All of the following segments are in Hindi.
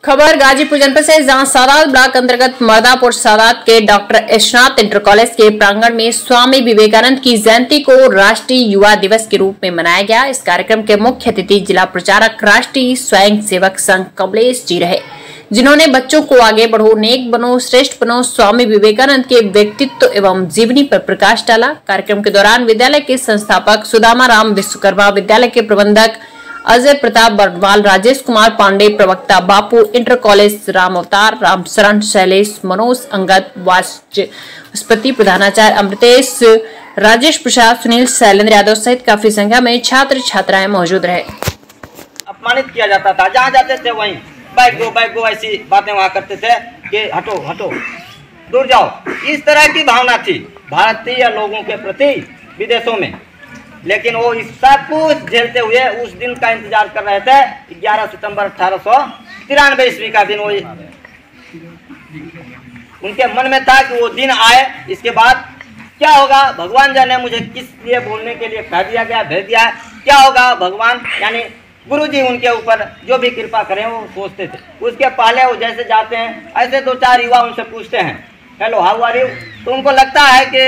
खबर गाजीपुर जनपद से, जहां सादात ब्लॉक अंतर्गत मर्दापुर सादात के डॉक्टर एशनाथ इंटर कॉलेज के प्रांगण में स्वामी विवेकानंद की जयंती को राष्ट्रीय युवा दिवस के रूप में मनाया गया। इस कार्यक्रम के मुख्य अतिथि जिला प्रचारक राष्ट्रीय स्वयं सेवक संघ कमलेश जी रहे, जिन्होंने बच्चों को आगे बढ़ो, नेक बनो, श्रेष्ठ बनो, स्वामी विवेकानंद के व्यक्तित्व एवं जीवनी पर प्रकाश डाला। कार्यक्रम के दौरान विद्यालय के संस्थापक सुदामा राम विश्वकर्मा, विद्यालय के प्रबंधक अजय प्रताप बर्दवाल, राजेश कुमार पांडे, प्रवक्ता बापू, इंटर कॉलेज राम अवतार, राम शरण, शैलेश, मनोज, अंगद, वाचस्पति, प्रधानाचार्य अमृतेश, राजेश प्रसाद, सुनील, शैलेंद्र यादव सहित काफी संख्या में छात्र छात्राएं मौजूद रहे। अपमानित किया जाता था, जहाँ जाते थे वहीं बैग गो ऐसी बातें वहाँ करते थे कि हटो हटो, दूर जाओ। इस तरह की भावना थी भारतीय लोगों के प्रति विदेशों में। लेकिन वो इस सब कुछ झेलते हुए उस दिन का इंतजार कर रहे थे। 11 सितंबर 1893 ईस्वी का दिन वो उनके मन में था कि वो दिन आए। इसके बाद क्या होगा, भगवान जाने मुझे किस लिए बोलने के लिए कह दिया गया, भेज दिया है, क्या होगा। भगवान यानी गुरुजी उनके ऊपर जो भी कृपा करें वो सोचते थे। उसके पहले वो जैसे जाते हैं ऐसे 2-4 युवा उनसे पूछते हैं, हेलो हाउ आर यू। तो उनको लगता है कि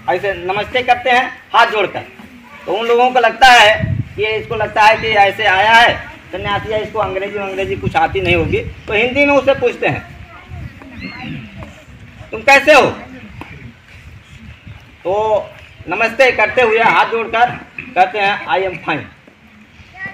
ऐसे नमस्ते करते हैं हाथ जोड़कर। तो उन लोगों को लगता है कि इसको लगता है कि ऐसे आया है सन्यासी है, इसको अंग्रेजी कुछ आती नहीं होगी। तो हिंदी में उसे पूछते हैं, तुम कैसे हो। तो नमस्ते करते हुए हाथ जोड़कर कहते हैं आई एम फाइन।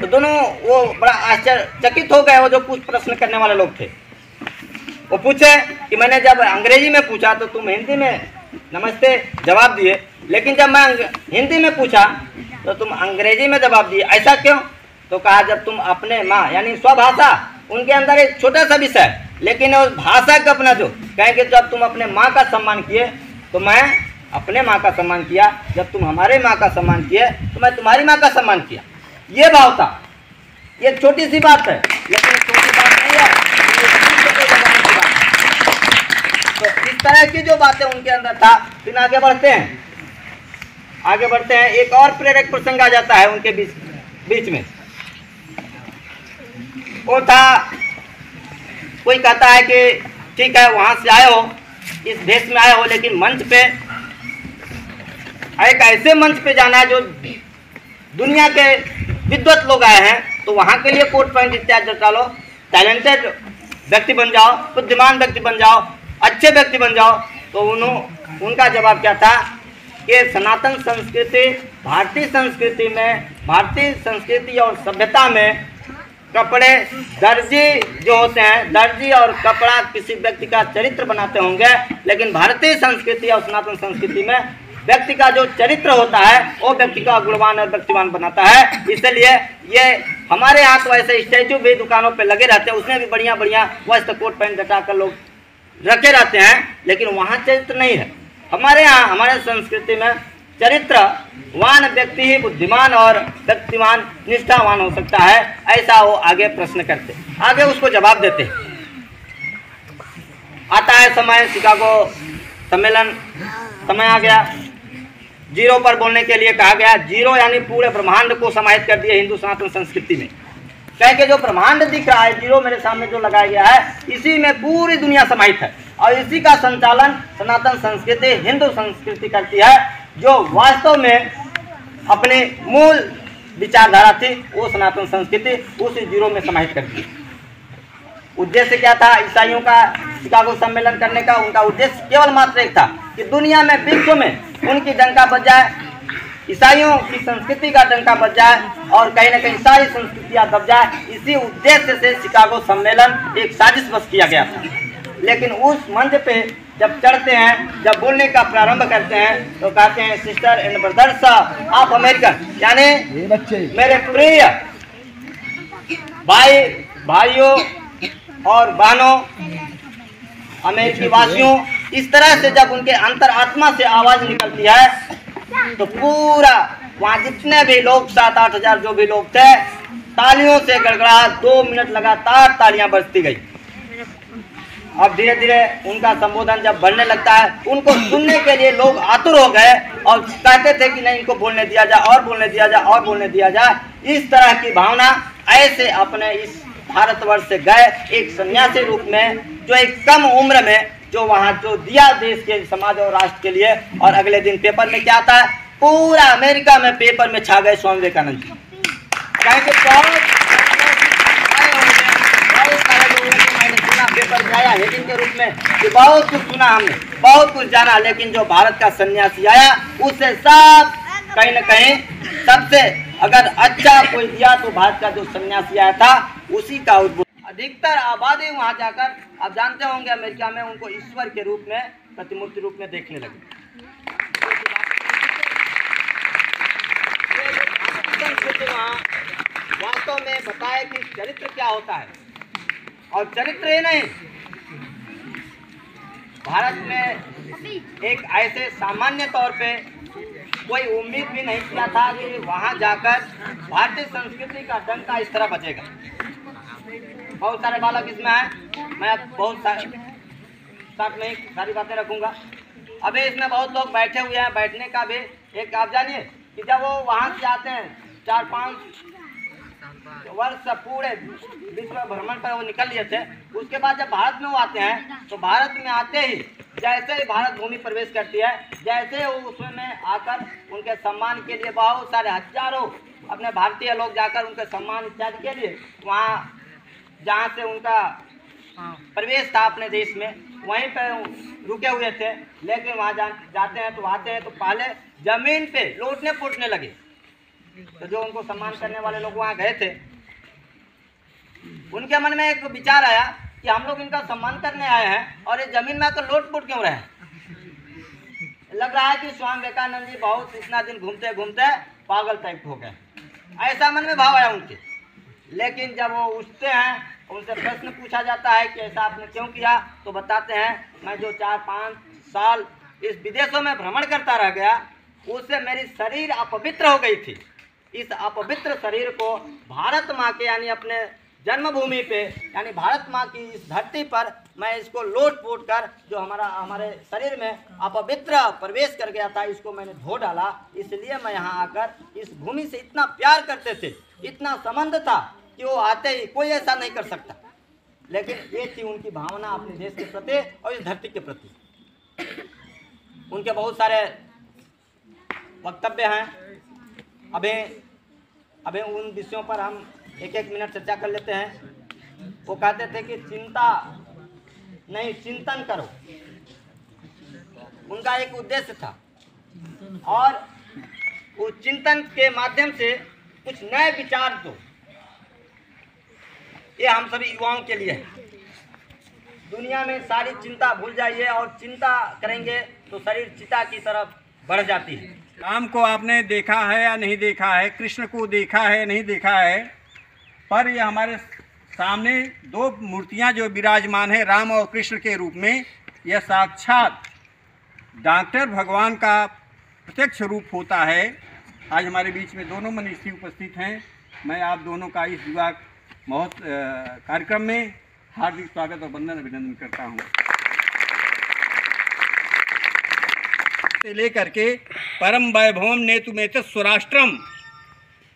तो दोनों वो बड़ा आश्चर्यचकित हो गए। वो जो कुछ प्रश्न करने वाले लोग थे वो पूछे कि मैंने जब अंग्रेजी में पूछा तो तुम हिंदी में नमस्ते जवाब दिए, लेकिन जब मैं हिंदी में पूछा तो तुम अंग्रेजी में जवाब दिए, ऐसा क्यों। तो कहा जब तुम अपने माँ यानी स्वभाषा, उनके अंदर एक छोटा सा विषय, लेकिन उस भाषा का अपना जो कहेंगे, जब तुम अपने माँ का सम्मान किए तो मैं अपने माँ का सम्मान किया, जब तुम हमारे माँ का सम्मान किए तो मैं तुम्हारी माँ का सम्मान किया। ये भाव था। ये छोटी सी बात है, लेकिन छोटी बात नहीं है। तो इस तरह की जो बातें उनके अंदर था। फिर आगे बढ़ते हैं। एक और प्रेरक प्रसंग आ जाता है उनके बीच में। वो था, कोई कहता है कि ठीक है वहां से आए हो, इस देश में आए हो, लेकिन मंच पे एक ऐसे मंच पे जाना है जो दुनिया के विद्वत लोग आए हैं, तो वहां के लिए कोट पैंट इत्यादि जटा लो, टैलेंटेड व्यक्ति बन जाओ, बुद्धिमान व्यक्ति बन जाओ, अच्छे व्यक्ति बन जाओ। तो उनका जवाब क्या था कि सनातन संस्कृति, भारतीय संस्कृति में, भारतीय संस्कृति और सभ्यता में कपड़े, दर्जी जो होते हैं, दर्जी और कपड़ा किसी व्यक्ति का चरित्र बनाते होंगे, लेकिन भारतीय संस्कृति और सनातन संस्कृति में व्यक्ति का जो चरित्र होता है वो व्यक्ति का गुणवान और व्यक्तिवान बनाता है। इसलिए ये हमारे यहाँ तो ऐसे स्टैचू भी दुकानों पे लगे रहते हैं, उसमें भी बढ़िया बढ़िया वस्त्र कोट पैंट जटा कर लोग रखे रहते हैं, लेकिन वहाँ चरित्र नहीं है। हमारे यहाँ, हमारे संस्कृति में चरित्रवान व्यक्ति ही बुद्धिमान और व्यक्तिवान निष्ठावान हो सकता है। ऐसा वो आगे प्रश्न करते, आगे उसको जवाब देते। आता है समय, शिकागो सम्मेलन समय आ गया। जीरो पर बोलने के लिए कहा गया। जीरो यानी पूरे ब्रह्मांड को समाहित कर दिए हिंदू सनातन संस्कृति में। कह के जो ब्रह्मांड दिख रहा है, जीरो मेरे सामने जो लगाया गया है, इसी में पूरी दुनिया समाहित है और इसी का संचालन सनातन संस्कृति, हिंदू संस्कृति करती है, जो वास्तव में अपने मूल विचारधारा थी वो सनातन संस्कृति उसी जीरो में समाहित करती है। उद्देश्य क्या था ईसाइयों का शिकागो सम्मेलन करने का? उनका उद्देश्य केवल मात्र एक था कि दुनिया में, विश्व में उनकी डंका बज जाए, ईसाइयों की संस्कृति का डंका बज जाए और कहीं ना कहीं सारी संस्कृतियां दब जाए। इसी उद्देश्य से शिकागो सम्मेलन एक साजिश बस किया गया था। लेकिन उस मंच पे जब चढ़ते हैं, जब बोलने का प्रारंभ करते हैं, तो कहते हैं sister and brothers of American, यानी मेरे प्रिय भाइयों और बहनों, अमेरिकी वासियों। इस तरह से जब उनके अंतरात्मा से आवाज निकलती है तो पूरा वहाँ जितने भी लोग 7-8 हजार जो भी लोग थे, तालियों से गड़गड़ाहट, 2 मिनट लगातार तालियां बजती गई। अब धीरे धीरे उनका संबोधन जब बढ़ने लगता है, उनको सुनने के लिए लोग आतुर हो गए और कहते थे कि नहीं, इनको बोलने दिया जाए और बोलने दिया जाए और बोलने दिया जाए। इस तरह की भावना ऐसे अपने इस भारतवर्ष से गए एक सन्यासी रूप में, जो एक कम उम्र में जो वहाँ जो दिया देश के समाज और राष्ट्र के लिए। और अगले दिन पेपर में क्या आता है, पूरा अमेरिका में पेपर में छा गए स्वामी विवेकानंद जी। मैंने सुना पेपर में आया हेडिंग के रूप में कि बहुत कुछ सुना हमने, बहुत कुछ जाना, लेकिन जो भारत का सन्यासी आया उससे सब कहीं न कहीं सबसे अगर अच्छा कोई दिया तो भारत का जो सन्यासी आया था उसी का उद्भव। अधिकतर आबादी वहाँ जाकर आप जानते होंगे अमेरिका में उनको ईश्वर के रूप में, प्रतिमूर्ति रूप में देखने लगे। वहाँ वास्तव में बताए कि चरित्र क्या होता है, और चरित्र ही नहीं, भारत में एक ऐसे सामान्य तौर पे कोई उम्मीद भी नहीं किया था कि वहाँ जाकर भारतीय संस्कृति का डंका इस तरह बचेगा। बहुत सारे बालक इसमें हैं, मैं बहुत साथ में सारी बातें रखूँगा। अभी इसमें बहुत लोग बैठे हुए हैं, बैठने का भी एक आप जानिए कि जब वो वहाँ से आते हैं 4-5 वर्ष पूरे विश्व भ्रमण पर वो निकल लिए थे, उसके बाद जब भारत में वो आते हैं तो भारत में आते ही जैसे ही भारत भूमि प्रवेश करती है, जैसे वो उसमें आकर उनके सम्मान के लिए बहुत सारे हजारों अपने भारतीय लोग जाकर उनके सम्मान इत्यादि के लिए वहाँ जहाँ से उनका प्रवेश था अपने देश में वहीं पर रुके हुए थे। लेकिन वहाँ जाते हैं तो आते हैं तो पहले जमीन पे लौटने फूटने लगे। तो जो उनको सम्मान करने वाले लोग वहाँ गए थे, उनके मन में एक विचार आया कि हम लोग इनका सम्मान करने आए हैं और ये जमीन में आकर लोट फूट क्यों रहे हैं। लग रहा है कि स्वामी विवेकानंद जी बहुत इतना दिन घूमते घूमते पागल टाइप हो गए, ऐसा मन में भाव आया उनके। लेकिन जब वो उठते हैं, उनसे प्रश्न पूछा जाता है कि ऐसा आपने क्यों किया, तो बताते हैं मैं जो 4-5 साल इस विदेशों में भ्रमण करता रह गया, उससे मेरी शरीर अपवित्र हो गई थी। इस अपवित्र शरीर को भारत माँ के यानी अपने जन्मभूमि पे यानी भारत माँ की इस धरती पर मैं इसको लोट पोट कर जो हमारे शरीर में अपवित्र प्रवेश कर गया था, इसको मैंने धो डाला। इसलिए मैं यहाँ आकर इस भूमि से इतना प्यार करते थे, इतना संबंध था कि वो आते ही कोई ऐसा नहीं कर सकता। लेकिन ये थी उनकी भावना अपने देश के प्रति और इस धरती के प्रति। उनके बहुत सारे वक्तव्य हैं, अभी उन विषयों पर हम एक मिनट चर्चा कर लेते हैं। वो कहते थे कि चिंता नहीं चिंतन करो, उनका एक उद्देश्य था और उस चिंतन के माध्यम से कुछ नए विचार दो। ये हम सभी युवाओं के लिए है। दुनिया में सारी चिंता भूल जाइए और चिंता करेंगे तो शरीर चिता की तरफ बढ़ जाती है। राम को आपने देखा है या नहीं देखा है, कृष्ण को देखा है नहीं देखा है, पर ये हमारे सामने दो मूर्तियां जो विराजमान है राम और कृष्ण के रूप में, यह साक्षात डॉक्टर भगवान का प्रत्यक्ष रूप होता है। आज हमारे बीच में दोनों मनीषी उपस्थित हैं। मैं आप दोनों का इस विवाह कार्यक्रम में हार्दिक स्वागत और वंदन अभिनंदन करता हूँ। से लेकर के परम वैभवम नेतु में स्वराष्ट्रम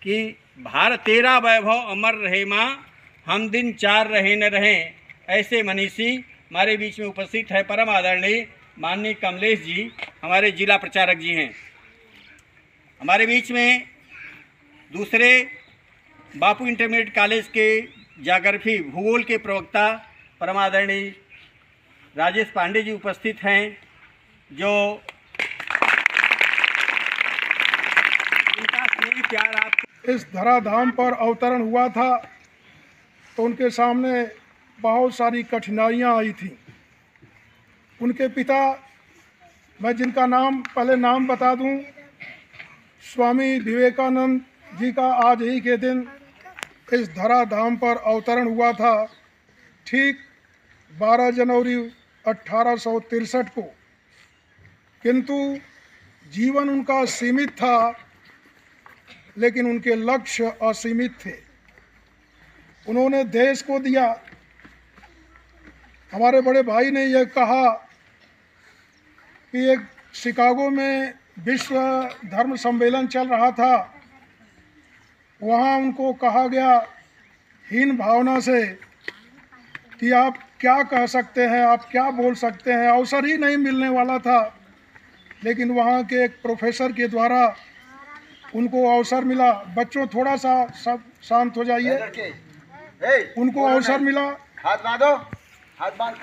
कि भारत तेरा वैभव अमर रहे माँ, हम दिन चार रहे न रहें, ऐसे मनीषी हमारे बीच में उपस्थित है। परम आदरणीय माननीय कमलेश जी हमारे जिला प्रचारक जी हैं। हमारे बीच में दूसरे बापू इंटरमीडिएट कॉलेज के ज्योग्राफी भूगोल के प्रवक्ता परम आदरणीय राजेश पांडे जी उपस्थित हैं, जो उनका स्नेह प्यार आप इस धराधाम पर अवतरण हुआ था तो उनके सामने बहुत सारी कठिनाइयाँ आई थी। उनके पिता, मैं जिनका पहले नाम बता दूं, स्वामी विवेकानंद जी का आज ही के दिन इस धराधाम पर अवतरण हुआ था, ठीक 12 जनवरी 1863 को। किंतु जीवन उनका सीमित था, लेकिन उनके लक्ष्य असीमित थे। उन्होंने देश को दिया। हमारे बड़े भाई ने यह कहा कि एक शिकागो में विश्व धर्म सम्मेलन चल रहा था, वहाँ उनको कहा गया हीन भावना से कि आप क्या कह सकते हैं, आप क्या बोल सकते हैं, अवसर ही नहीं मिलने वाला था। लेकिन वहाँ के एक प्रोफेसर के द्वारा उनको अवसर मिला। बच्चों थोड़ा सा सब शांत हो जाइए। उनको अवसर मिला। हाथ बांधो, हाथ बांध।